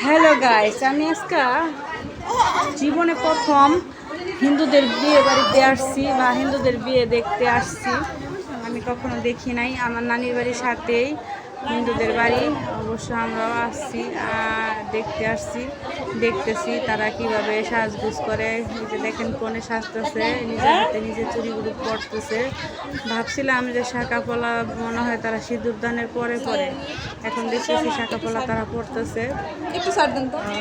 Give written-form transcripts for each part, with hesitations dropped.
Hello guys, আমি আজকে জীবনে প্রথম হিন্দুদের বিয়ে বাড়িতে আসছি বা হিন্দুদের বিয়ে দেখতে আসছি। আমি কখনো দেখি নাই। আমার নানির বাড়ির সাথেই হিন্দুদের বাড়ি, অবশ্য আমরাও আসছি দেখতে আসছি। দেখতেছি তারা কিভাবে সাজগুজ করে। এই যে দেখেন কোণে সাজতেছে, নিজের হাতে নিজে চুড়িগুলো পরতেছে। ভাবছিলাম যে শাঁখা পলা মনে হয় তারা সিঁদুর দানের পরে পরে, এখন দেখতেছি শাঁখা পলা তারা পরতেছে।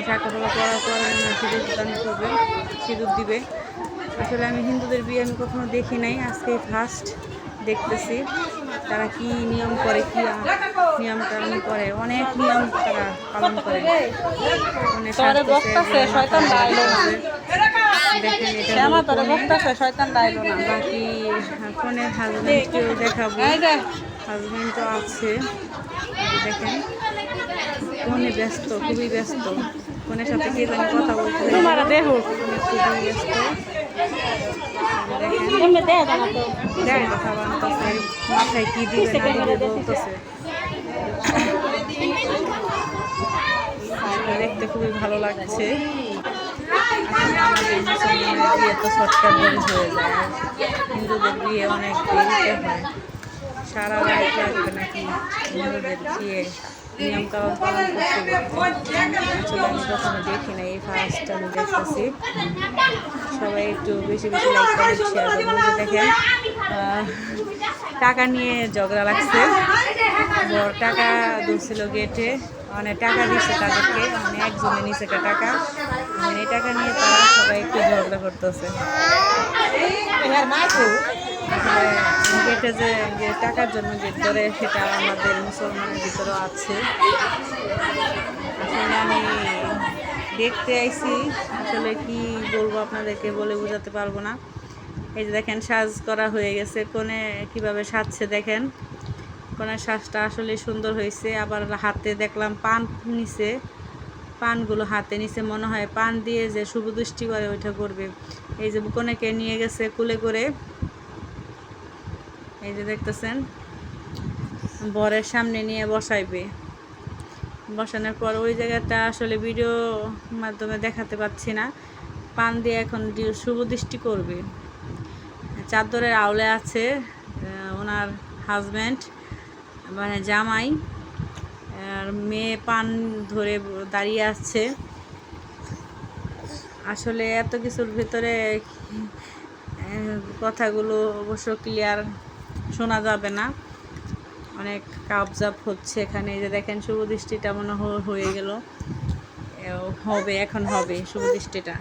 শাঁখা পলা পরার পরে মনে হয় সিঁদুর দান করবে, সিঁদুর দিবে। আসলে আমি হিন্দুদের বিয়ে আমি কখনো দেখি নাই, আজকেই ফার্স্ট দেখতেছি তারা কি নিয়ম করে, কি নিয়ম কানুন করে। অনেক নিয়ম তারা পালন করে। বাকি ফোনের হাজবেন্ডকেও দেখাবো, হাজবেন্ডও আছে। দেখেন ফোনে ব্যস্ত, খুবই ব্যস্ত। ফোনের সাথে কে জানি কথা বলতে, দেখো খুবই ব্যস্ত। মাথায় কি দিবে না দিবে বলতেছে। দেখতে খুবই ভালো লাগছে। আমাদের মুসলমানের বিয়ে তো শর্টকাট হয়ে যায়, হিন্দুদের বিয়ে অনেক দেরিতে হয়, সারা রাত লাগবে নাকি হিন্দুদের বিয়ে নিয়ম কানুন পালন করতে। আসলে আমি কখনো দেখি না, এই ফার্স্ট আমি দেখতেছি। সবাই একটু বেশি বেশি লাইক কমেন্ট শেয়ার করবেন। দেখেন টাকা নিয়ে ঝগড়া লাগছে, বড় টাকা দিচ্ছিল গেটে, মানে টাকা দিচ্ছে তাদেরকে, মানে একজনে নিচে টাকা, মানে এই টাকা নিয়ে তারা সবাই একটু ঝগড়া করতেছে। গেটে যে টাকার জন্য গেট ধরে, সেটা আমাদের মুসলমানের ভিতরেও আছে। আসলে আমি দেখতে আইছি, আসলে কি বলবো আপনাদেরকে বলে বোঝাতে পারবো না। এই যে দেখেন সাজ করা হয়ে গেছে, কোণে কিভাবে সাজছে দেখেন। কোণের সাজটা আসলে সুন্দর হয়েছে। আবার হাতে দেখলাম পান নিছে, পানগুলো হাতে নিছে, মনে হয় পান দিয়ে যে শুভ দৃষ্টি করে ওইটা করবে। এই যে কোণেকে নিয়ে গেছে কুলে করে, এই যে দেখতেছেন বরের সামনে নিয়ে বসাইবে। বসানোর পর ওই জায়গাটা আসলে ভিডিও মাধ্যমে দেখাতে পাচ্ছি না। পান দিয়ে এখন শুভ দৃষ্টি করবে। চাদরের আওলে আছে ওনার হাজব্যান্ড, মানে জামাই, আর মেয়ে পান ধরে দাঁড়িয়ে আছে। আসলে এত কিছুর ভিতরে কথাগুলো অবশ্য ক্লিয়ার শোনা যাবে না, অনেক কাবজাব হচ্ছে এখানে। এই যে দেখেন শুভ দৃষ্টিটা মনে হয়ে গেল, হবে, এখন হবে শুভ দৃষ্টিটা।